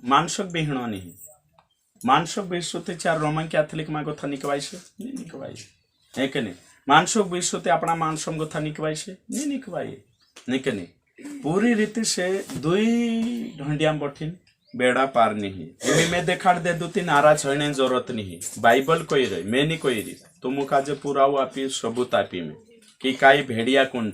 मानसक बिहीण नहीं मानसक विश्वते चार रोमन कैथोलिक मा गथा निकवाइसे है के नहीं मानसक विश्वते अपना मानसम गथा निकवाइसे नहीं के नहीं पूरी रीति से दुई ढंडिया बठिन बेड़ा पार नहीं इमी में देखाड़ दे दू तीन नारा छड़ने जरूरत नहीं बाइबल कोई रही मैं नहीं कोई रही तुम काज पूरा आपी सबूत आपी में कि काई भेड़िया कौन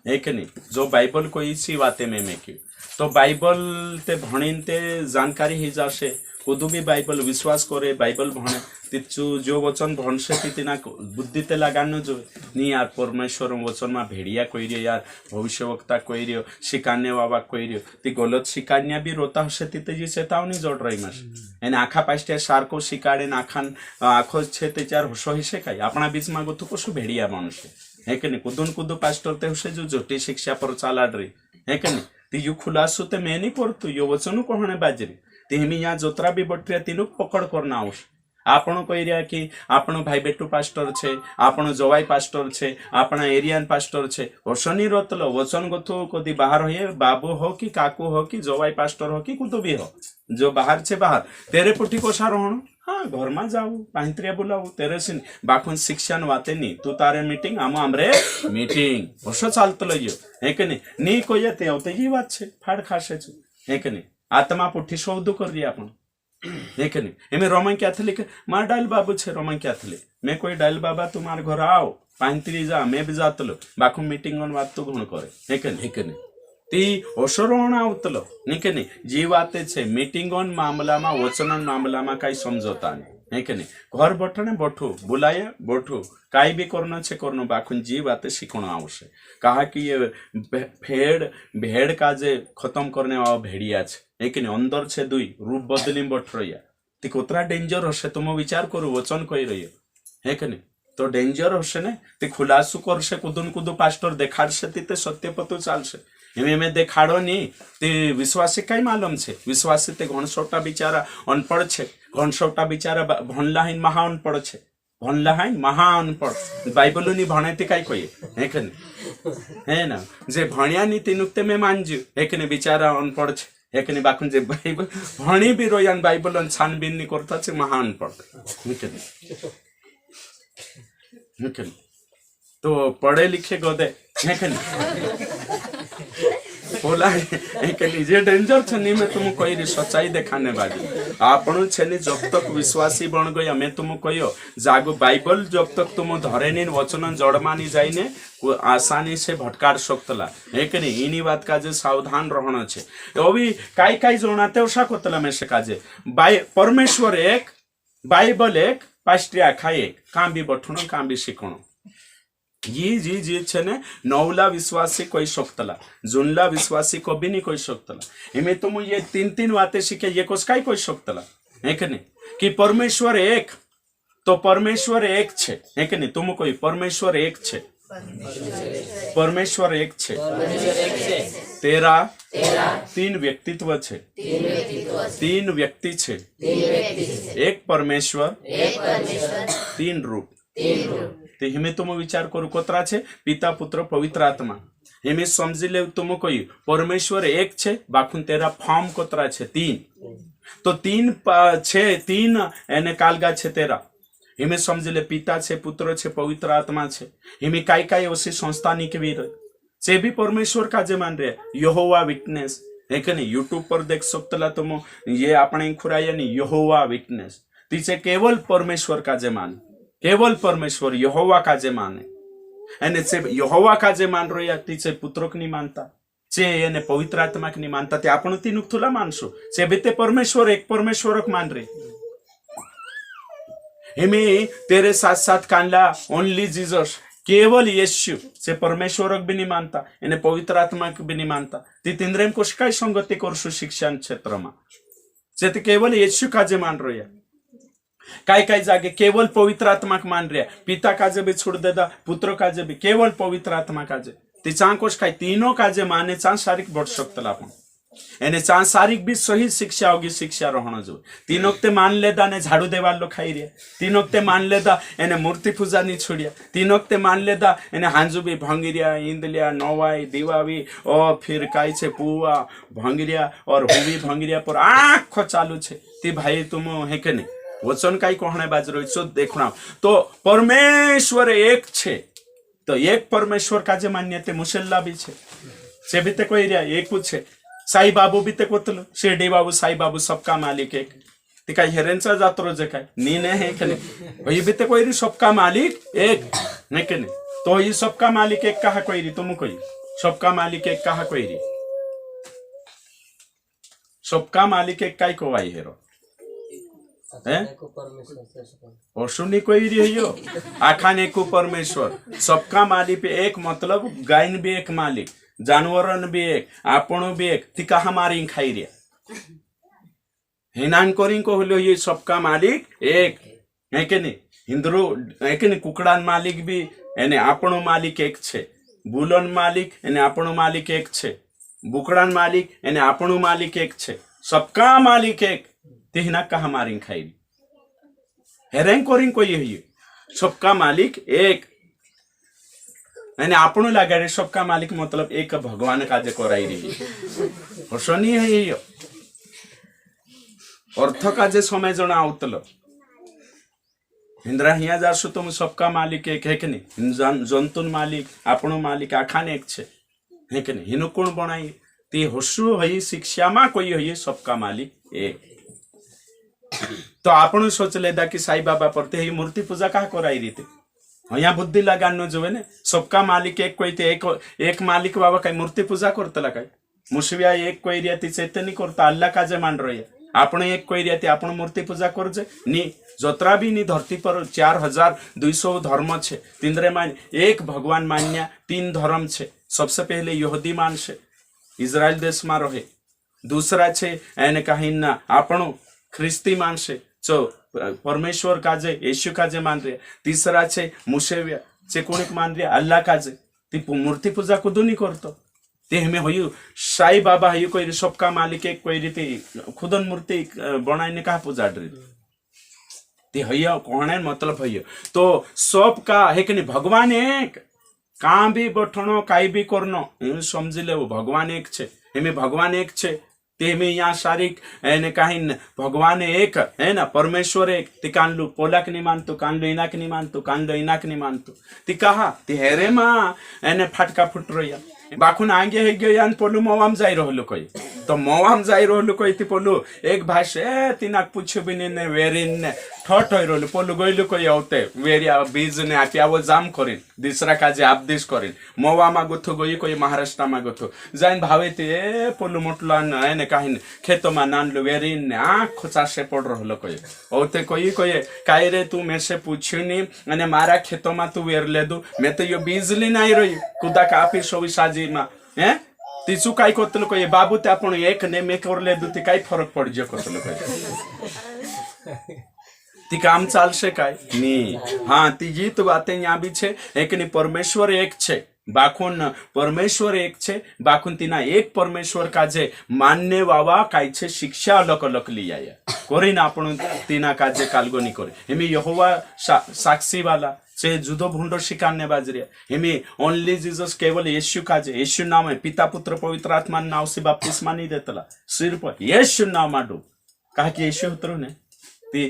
है कि नहीं जो बाइबल को इसी बातें में क्यों तो बाइबल ते भणीन ते जानकारी ही जासे खुद भी बाइबल विश्वास करे बाइबल भणे तिचु जो वचन भणसे तिना बुद्धि ते लगानो जो नहीं यार परमेश्वर वचन में भेड़िया कोई रियो यार भविष्यवक्ता कोई रियो शिकान्य बाबा कोई रियो ती गलत शिकान्या भी रोता हसे तिते जी चेतावनी जोड़ रही मास एने आखा पास्टे सार को शिकाड़े नाखान आखो छे ते चार होशो हिसे काई अपना बीच में गो तो कसु भेड़िया मानुषे है कि नहीं कुदुन कुदु पास्टर ते हुसे जो जोटी शिक्षा पर चालाड रही है कि नहीं ती यू खुलासु ते मैं नहीं करतु यो वचन कहने बाजरी तिहमी यहाँ जोतरा भी बटरिया तीनों पकड़ करना आउस आपण कही रहा कि आपण भाई बेटू पास्टर छे आपण जवाई पास्टर छे आपण एरियन पास्टर छे ओसनी रतलो वचन गथु कदी बाहर होए बाबू हो कि काकू हो कि जवाई पास्टर हो कि कुदो भी हो जो बाहर छे बाहर तेरे पुठी को सारोहण हाँ घर में जाऊ पाहित्रिया बुलाऊ तेरे सिन बाखुन शिक्षण वाते नहीं तू तारे मीटिंग आम आमरे मीटिंग ओसो चालतलो यो है कि नहीं कोई ते होते ही बात छे फाड़ खासे छे है कि नहीं आत्मा पुठी शोधु कर दिया अपन है कि नहीं एमे रोमन कैथोलिक मार डाल बाबू छे रोमन कैथोलिक मैं कोई डाल बाबा तुम्हारे घर आओ पाहित्री जा मैं भी जातलो बाखु मीटिंग on बात तो गुण करे है कि नहीं ती ओसरोण आवतलो नहीं कि नहीं जी बाते छे मीटिंग on मामला में वचन मामला में कई समझौता नहीं है कि नहीं घर बठने बठू बुलाए बठू काई भी करना छे करनो बाखुन जी बातें सीखना आवश्यक कहा कि ये भेड़ का जे खत्म करने वाला भेड़िया छे है कि नहीं अंदर छे दुई रूप बदली बठ रही ती कोतरा डेंजर हसे तुम विचार करू वचन कही रही है कि नहीं तो डेंजर हसे ने ती खुलासु कर से कुदुन कुदु पास्टर देखाड़ से ते सत्य पतु चाल से में देखाड़ो नहीं ते विश्वासी कई मालूम छे विश्वासी ते घनसोटा बिचारा अनपढ़ छे घनसोटा बिचारा भनलाहीन महा अनपढ़ छे भनलाहीन महा अनपढ़ बाइबल नहीं भणे ते कई कोई है कि नहीं है ना जे भणिया नी तीनुक्ते में मानजू है कि नहीं बिचारा अनपढ़ छे है कि नहीं बाकुन जे बाइबल भणी भी रोयान बाइबल छानबीन नहीं करता छे महा अनपढ़ है कि नहीं तो पढ़े लिखे गदे है कि नहीं बोला जे डेंजर छनी मैं तुम कही रही सच्चाई देखाने वाली आपण छनी जब तक विश्वासी बन गया मैं तुम कहियो जागो बाइबल जब तक तुम धरे नहीं वचन जड़ मानी जाइने आसानी से भटकाड़ सकतला है कि नहीं इनी बात का जे सावधान रहना छे अभी काई काई जोनाते उषा कोतला में से काजे परमेश्वर एक बाइबल एक पास्ट्रिया खाए एक काम भी बठुनो काम भी शिखणो जी छे ने नौला विश्वासी कोई सकतला जुनला विश्वासी को भी नहीं कोई सकतला इमे तुम ये तीन बातें सीखे ये कोई कोई सकतला है कि नहीं कि परमेश्वर एक तो परमेश्वर एक छे है कि नहीं तुम कोई परमेश्वर एक छे परमेश्वर एक छे तेरा तीन व्यक्तित्व छे तीन व्यक्ति छे एक परमेश्वर तीन रूप हिमे तुम विचार करू कोतरा छे पिता पुत्र पवित्र आत्मा हिमे समझी ले तुम कोई परमेश्वर एक छे बाखुन तेरा फॉर्म कोतरा छे तीन तो तीन छे तीन एने कालगा छे तेरा हिमे समझी ले पिता छे पुत्र छे पवित्र आत्मा छे हिमे काई काई ओसी संस्था निकवीर से भी परमेश्वर का जे मान रहे यहोवा विटनेस है कि नहीं यूट्यूब पर देख सकतला तुम ये अपने खुराया नहीं यहोवा विटनेस तीचे केवल परमेश्वर का जे मान केवल परमेश्वर यहोवा का जे माने एने से यहोवा का जे मान रहा तीचे पुत्रक नहीं मानता चे एने पवित्र आत्मा के नहीं मानता ते आपण तीनुक थुला मानसो से बेते परमेश्वर एक परमेश्वरक मान रहे हिमे तेरे साथ साथ कानला ओनली जीसस केवल यीशु से परमेश्वरक भी नहीं मानता एने पवित्र आत्मा के भी नहीं मानता ती तिंद्रेम कोश काय संगति करसु शिक्षण क्षेत्र में से ते केवल यीशु का जे मान रहा काई काई जागे केवल पवित्र आत्मा के मान रहा पिता काजे भी छोड़ देदा पुत्र काजे भी केवल पवित्र आत्मा काजे ती चांकोश काय तीनों काजे माने चां शारीरिक बढ़ सकतला आपण एने सांसारिक भी सही शिक्षा होगी शिक्षा रहना जो तीन वक्ते मान लेदा ने झाड़ू देवाल लो खाई रिया तीन वक्ते मान लेदा एने मूर्ति पूजा नहीं छोड़िया तीन वक्ते मान लेदा एने हांजू भी भंगिरिया इंदलिया नवाई दिवावी और फिर काई छे पुआ भंगिरिया और हुवी भंगिरिया पर आँखो चालू छे ती भाई तुम है के नहीं वचन काई कहने बाज रही सो देखना तो परमेश्वर एक छे तो एक परमेश्वर का जे मान्यते मुसल्ला भी छे से भी ते कोई रिया एक कुछ छे साई बाबू भी ते कोतलो शिर्डी बाबू साई बाबू सबका मालिक एक ते काय हेरेंचा जात्रो जे काय नी ने है के भाई भी ते कोई री सबका मालिक एक नहीं के तो ये सबका मालिक एक कहा कोई री तुम कोई सबका मालिक एक कहा कोई री सबका मालिक एक काय को आई हेरो और सुनी कोई रही हो आखाने को परमेश्वर सबका मालिक पे एक मतलब गायन भी एक मालिक जानवरन भी एक आपण भी एक तिका हमारी खाई रिया हिनान कोरिंग को होलो ये सबका मालिक एक है के नहीं हिंदू है के नहीं कुकड़ान मालिक भी एने आपणो मालिक एक छे बुलन मालिक एने आपणो मालिक एक छे बुकड़ान मालिक एने आपणो मालिक एक छे सबका मालिक एक तिहना का हमारी खाई हेरें कोरिंग को ये सबका मालिक एक यानी आपनो लगा सबका मालिक मतलब एक भगवान का जे कराई रही और शनि है ये अर्थ का जे समय जना आउतल इंद्रा हिया जासु तुम सबका मालिक एक है कि नहीं जंतुन मालिक आपनो मालिक आखान एक छे है कि नहीं हिनु कोण बनाई ती हसु हई शिक्षा मा कोई हई सबका मालिक एक तो आपण सोच लेदा कि साई बाबा पड़ते ही मूर्ति पूजा कहा कराई रही थे यहाँ बुद्धि लगानो जो है ना सबका मालिक एक कोई थे एक मालिक बाबा कहीं मूर्ति पूजा करता लगा मुसविया एक कोई रियाती चैतन्य नहीं करता अल्लाह का जे मान रही है आपने एक कोई रियाती आपण मूर्ति पूजा कर जे नी जोत्रा भी नी धरती पर 4200 धर्म छे तीनरे मान एक भगवान मान्या 3 धर्म छे सबसे पहले यहूदी मान छे इजराइल देश में रहे दूसरा छे एने कहीं ना आपणो ख्रिस्ती मान छे जो परमेश्वर का जे यीशु का जे मान रहे तीसरा छे मुसेविया चे कोणिक मान रहे अल्लाह का जे ती मूर्ति पूजा को नहीं करतो ते हमें होयु साई बाबा हयु कोई सबका मालिक एक कोई रीति खुदन मूर्ति बनाने का पूजा रे ते हयु कहने मतलब हयु तो सबका है कि नहीं भगवान एक कहाँ भी बैठनो काई भी करनो समझ ले वो भगवान एक छे हमें भगवान एक छे में यहाँ शारीक एने कहीं भगवान एक है ना परमेश्वर एक ती कानलू पोलाक नहीं मानतो कानलू इनाक नहीं मानतो कानलू इनाक नहीं मानतो ती कहा ती हेरे माँ एने फटका फुट रही बाखुन आगे है गया पोलू मवाम जाई रहलो कोई तो मवाम जाई रहलो कोई ती पोलू एक भाषे तिनाक पूछे भी ने वेरिन ने ठट होई रहलो पोलू गइलु कोई औते वेरिया बीज ने आपिया वो जाम करिन दूसरा काजे आपदेश करिन मवामा गुथु गई कोई महाराष्ट्र मा गुथु जाइन भावे ते पोलू मोटलान एने काहिन खेतो मा नानलु वेरिन ने आँख खोचा से पड़ रहलो कोई औते कोई काई रे तू मेरे से पूछनी अने मारा खेतो मा तू वेर ले दू मैं तो यो बीजली नहीं रही कुदा कापी सोवी साजी मा हैं तीसु काय कोतलो कोई बाबू ते आपण एक ने में कर ले दू ती काय फरक पड़ जे कोतलो कोई ती काम चाल से काय नी हाँ ती जी तो बातें यहाँ भी छे एक नहीं परमेश्वर एक छे बाखुन परमेश्वर एक छे बाखुन तीना एक परमेश्वर का जे मानने वावा काय छे शिक्षा अलग अलग लिया कोरी ना आपण तीना का जे कालगोनी करे हेमी यहोवा साक्षी वाला से जुदो भूंडो शिकारने बाजरिया हेमी ओनली जीसस केवल यीशु का जे यीशु नाम है पिता पुत्र पवित्र आत्मा नाव से बपतिस्मा नहीं देतला सिर्फ यीशु नाम माडू कहा कि यीशु उतरो ने ती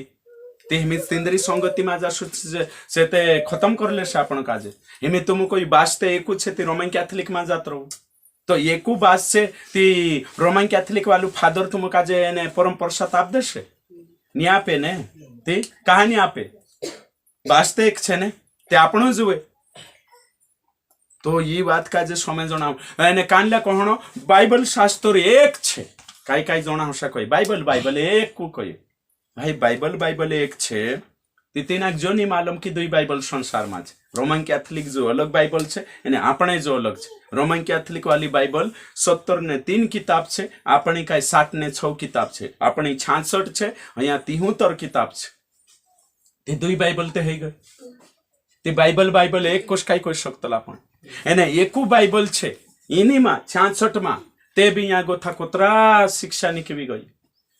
ते हिमी तिंद्री संगति मा जासु से ते खत्म करले से आपण काजे हिमी तुम कोई बासते एकु छे ती रोमन कैथोलिक मा जातरो तो एकु बास से ती रोमन कैथोलिक वालू फादर तुम काजे ने परम प्रसाद आप देशे निया पे ने ती कहानी आपे बासते एक छे ने ते आपणो जुए तो ये बात का जे समय जणाव एने कानला कहणो बाइबल शास्त्र एक छे काई काई जणा हसा कोई बाइबल एक को कोई भाई बाइबल एक छे तीनाक जो नहीं मालूम कि दुई बाइबल संसार में रोमन कैथोलिक जो अलग बाइबल छे एने आपणे जो अलग छे रोमन कैथोलिक वाली बाइबल 70 ने 3 किताब छे आपणी काई 60 ने 6 किताब छे आपणी 66 छे अहिया 73 किताब छे ते दुई बाइबल ते हे गए ते बाइबल एक कोश काई कोई सकतला पण एने एकू बाइबल छे इनी मा 66 मा તે બી यहाँ गोथा कोतरा शिक्षा निकवी गई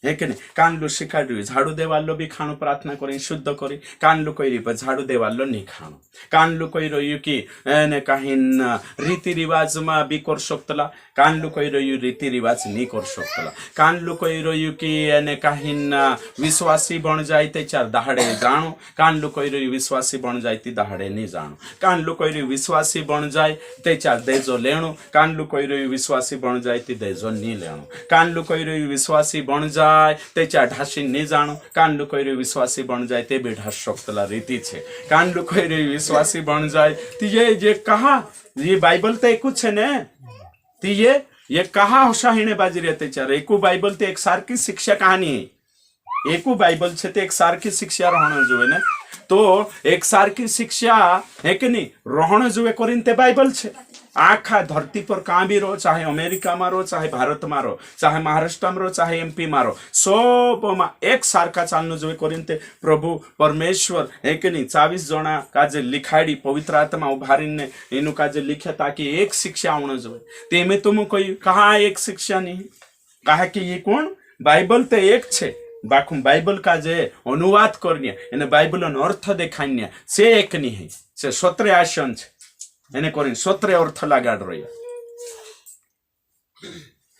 है कि नहीं कान लो शिखाड़ी झाड़ू देवालो भी खाणो प्रार्थना करी शुद्ध करी कान लो कोई झाड़ू देवालो नहीं खाणो कान लो कोई रह्यु कि एने कहीं रीति रिवाज में भी कर सकतला कान लो कोई रह्यु रीति रिवाज नहीं कर सकतला कान लो कोई रह्यु कि एने कहीं विश्वासी बन जाते चार दहाड़े जाणो कान लो कोई रह्यु विश्वासी बन जाती दहाड़े नहीं जाणो कान लो कोई रह्यु विश्वासी बन जाए ते चार देजो लेणो कान लो कोई रह्यु विश्वासी बन जाती देजो नहीं लेणो कान लो कोई रह्यु विश्वासी बन जाए ते चा ढासी नहीं जानो कान लो कोई विश्वासी बन जाए ते भी ढास सकतला रीति छे कान लो कोई विश्वासी बन जाए तो ये कहा ये बाइबल तो एक छे ने तो ये कहा होशाहीने बाजी रहते चार एको बाइबल तो एक सारखी शिक्षा कहानी है एको बाइबल छे तो एक सारखी शिक्षा रहना जुए ने तो एक सारखी शिक्षा है कि नहीं रहना जुए करीन ते बाइबल छे आखा धरती पर कहाँ भी रहो चाहे अमेरिका में रहो चाहे भारत में रहो चाहे महाराष्ट्र में रहो चाहे एमपी में रहो सब में एक सारखा चालनु जो करीते प्रभु परमेश्वर है कि नहीं 24 जना का जे लिखाड़ी पवित्र आत्मा उभारी ने इन का जे लिखे ताकि एक शिक्षा आना जो तेमें तुम कोई कहा एक शिक्षा नहीं कहा कि ये कौन बाइबल तो एक छे बाखुम बाइबल का जे अनुवाद करनिया एने बाइबल अर्थ देखान्या से एक नहीं है से सत्रे आसन छे એને કરીને સત્રે અર્થ લાગાડ રહ્યા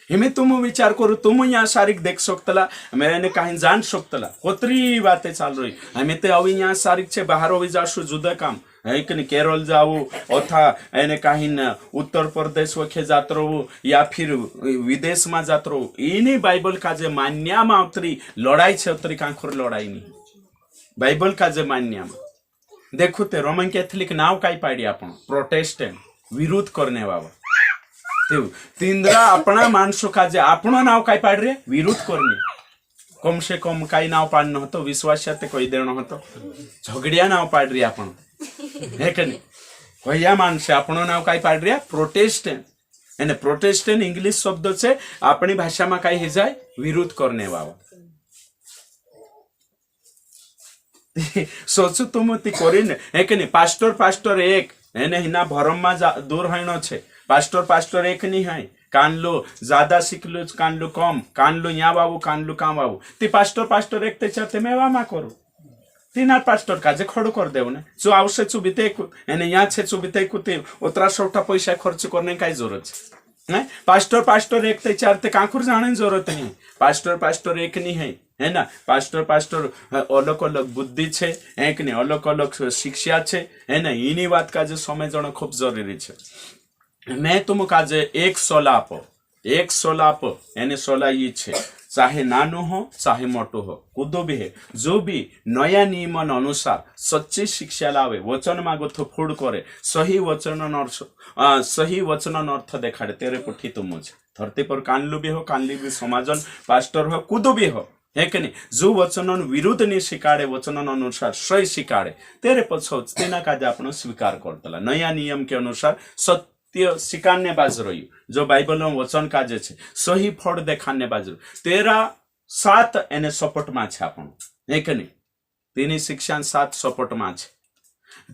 हिमे तुम विचार करू तुम यहाँ सारिक देख सकतला मैंने कहीं जान सकतला कोतरी बातें चाल रही हमें तो अभी यहाँ सारिक छे बाहर अभी जाशु जुदा काम है कि नहीं केरल जाओ अथा एने कहीं उत्तर प्रदेश वखे जात रहो या फिर विदेश में जात रहो इन्हीं बाइबल का जे मान्या में उतरी लड़ाई छे उतरी कांखुर लड़ाई नहीं बाइबल का जे मान्या में देखो ते रोमन कैथोलिक नाव काई पाड़ी आपण प्रोटेस्टेंट विरोध करने वाला तींद्रा अपना मानसो का जे आपनो नाव काई पाड़ रे विरोध करने कम से कम काई नाव पाड़नो हतो विश्वासते कोई देनो हतो झगड़िया नाव पाड़ रे आपण है के नहीं कोया मानसे आपनो नाव काई पाड़ रे प्रोटेस्टेंट एने प्रोटेस्टेंट इंग्लिश शब्द छे अपनी भाषा में काई हे जाय विरोध करने वाला सोचो तुम ती करीन है कि नहीं पास्टर एक एने हिना भरम में दूर हैनो छे पास्टर एक नहीं है कान लो ज्यादा सीख लो कान लो कम कान लो यहाँ बाबू कान लो काम बाबू ती पास्टर एक ते चाहते मैं वामा करो तीन पास्टर काजे खड़ो कर देव ने जो आवश्यक चुबिते एने यहाँ छे चुबिते कुते उतरा सोटा पैसा खर्च करने का जरूरत है पास्टर एक ते चारते कांकुर जाने जरूरत नहीं पास्टर एक नहीं है ना पास्टर अलग अलग बुद्धि छे एक ने अलग अलग शिक्षा छे है ना इनी बात का जो समझना खूब जरूरी छे मैं तुम का जे एक सोलाप एने सोला ये छे चाहे नानो हो चाहे मोटो हो कुदो भी है जो भी नया नियमन अनुसार सच्ची शिक्षा लावे वचन मागो तो फूड करे सही वचन अर्थ देखाड़े तेरे पुठी तुम धरती पर कानलू भी हो कानली भी समाजन पास्टर हो कुदो भी हो है कि नहीं जो वचन विरुद्ध नहीं शिकाड़े वचन अनुसार सही शिकाड़े तेरे पछो तेना काज आपण स्वीकार करतला नया नियम के अनुसार सत्य शिकाने बाज रही जो बाइबल में वचन काजे छे सही फड़ देखाने बाज तेरा 7 एने सपोर्ट में छे आपण है कि नहीं तेनी शिक्षा 7 सपोर्ट में छे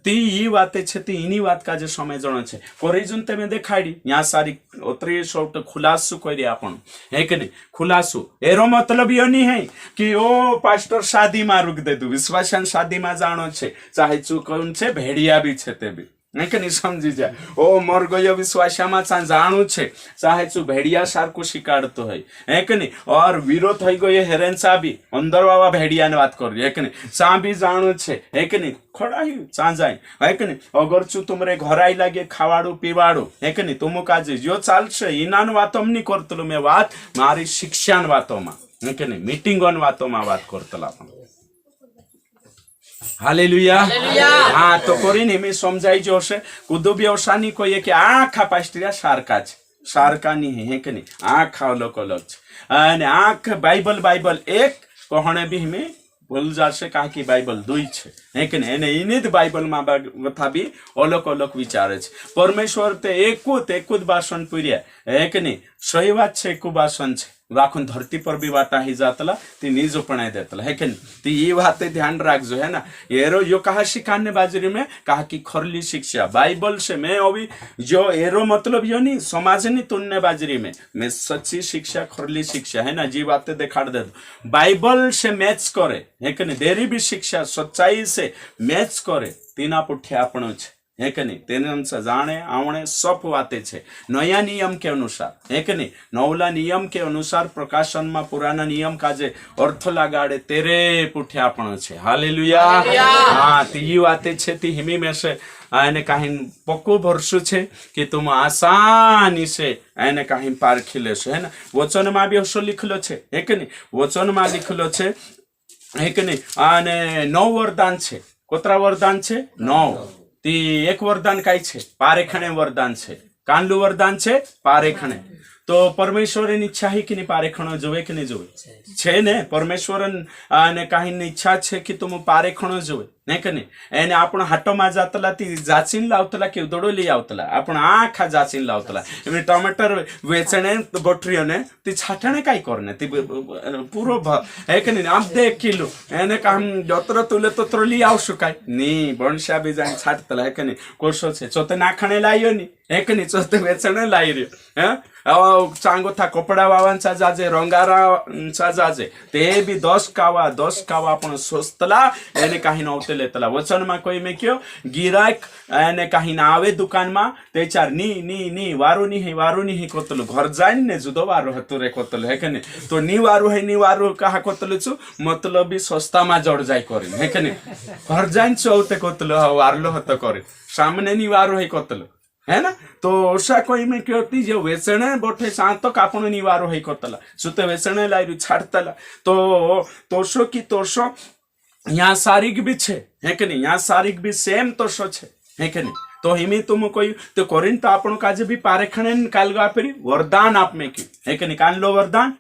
ती ई वाते छे ती इनी बात का जे समझण छे कोरिजुन तेमे देखाड़ी यहाँ सारी ओतरी सोट खुलासु करी आपण है कि नहीं खुलासु एरो मतलब यो नहीं है कि ओ पास्टर शादी में रुक दे दू विश्वासन शादी में जानो छे चाहे चूकन छे भेड़िया भी छे ते भी नहीं कि नहीं समझी जाए ओ मर गयो विश्वासा में जाणु छे चाहे चू भेड़िया सारको शिकाड़तो है कि नहीं और विरोध हो गयो हेरेन सा भी अंदर बाबा भेड़िया ने बात कर रही है कि नहीं चा भी जाणु छे है कि नहीं खड़ा ही चा जाए है कि नहीं अगर चू तुमरे घर आई लगे खावाड़ू पीवाड़ू है कि नहीं तुम काजे जो चाल छे इनान वातो नहीं करतलो मैं बात मारी शिक्षान वातो में है कि नहीं मीटिंगोन वातो में बात करतला हालेलुया हाँ तो करीने मैं समझाई जो से कुदो भी अवसानी को ये कि आँखा पास्टिया सारका नहीं है कि नहीं आँखा अलग अलग आँख बाइबल एक कहने भी हमें बोल जा से कहा कि बाइबल 2 छे है कि नहीं एने इने बाइबल में कथा भी अलग अलग विचार छे परमेश्वर ते एकूत बासन पूर्या है कि नहीं सही बात छे एकू बासन छे वाखुन धरती पर भी वाटा ही जातला ती नीज अपनाय देतला है कि नहीं। ती ये बात ध्यान रखजो है ना। एरो यो कहा सिखाने बाजरी में कहा कि खरली शिक्षा बाइबल से मैं अभी जो एरो मतलब यो नहीं समाज नहीं तुन्ने बाजरी में मैं सच्ची शिक्षा खरली शिक्षा है ना जी बातें दिखा दे दो बाइबल से मैच करे है कि नहीं। देरी भी शिक्षा सच्चाई से मैच करे तीना पुठ्या આપણો છે है कि नहीं। तेने अनुसार जाने आवणे सब वाते छे नया नियम के अनुसार है कि नहीं। नवला नियम के अनुसार प्रकाशन में पुराना नियम का जे अर्थ लगाड़े तेरे पुठ्या આપણો છે हालेलुया। हाँ ती वाते छे ती हिमी में से आने कहीं पक्को भरसू छे कि तुम आसानी से आने कहीं पारखी लेशो है ना। वचन में भी हसो लिखलो छे है कि नहीं। वचन में लिखलो छे है कि नहीं। आने 9 वरदान छे कोतरा वरदान छे 9 ती एक वरदान काय छे पारेखणे वरदान छे कानलू वरदान छे पारेखणे। तो परमेश्वर इच्छा है कि नहीं पारेखणो जोवे कि नहीं जोवे छे ने परमेश्वर ने कहीं इच्छा छे कि तुम पारेखणो जोवे नहीं कि नहीं। एने आपण हाटो में जातला ती जाचीन लावतला कि दड़ो ली आवतला आपण आखा जाचीन लावतला एमने टमाटर वेचणे बटरियो ने ती छाटणे काय करने ती पूरो है कि नहीं। आप 1 किलो एने काम जत्र तुले तत्र ली आवशो काय नी बणशा बी जान छाटतला है कि नहीं। कोशो छे चोते नाखणे लायो नी है कि नहीं चोते वेचणे लाई रह्यो हैं चांगो था कपड़ा वावांचा जाजे रंगारांचा जाजे ते भी 10 कावा आपण सोचतला एने काही नव्हते लेतला। वचन में कोई में क्यों गिराक एने काही ना आवे दुकान में ते चार नी वारू नी कोतलो घर जाइन ने जुदो वारू हतु रे कोतलो है कि नहीं। तो नी वारू कहा कोतलो छु मतलब भी सस्ता में जड़ जाय करिन है कि नहीं। घर जाइन चौते कोतलो वारलो हतो करे सामने नी वारू है कोतलो है ना। तो ओषा कोई में क्यों जो वेचणे बोठे सांतो कापण निवारो है कोतला सुते वेचणे लायरु छाड़तला तो शो की तोषो यहाँ सारिक भी छे है कि नहीं। यहाँ सारिक भी सेम तोषो छे है कि नहीं। तो हिमी तुम कोई तो कोरिन तो आपण काजे भी पारेखणे काल गापरी वरदान आप में की है कि नहीं। कान लो वरदान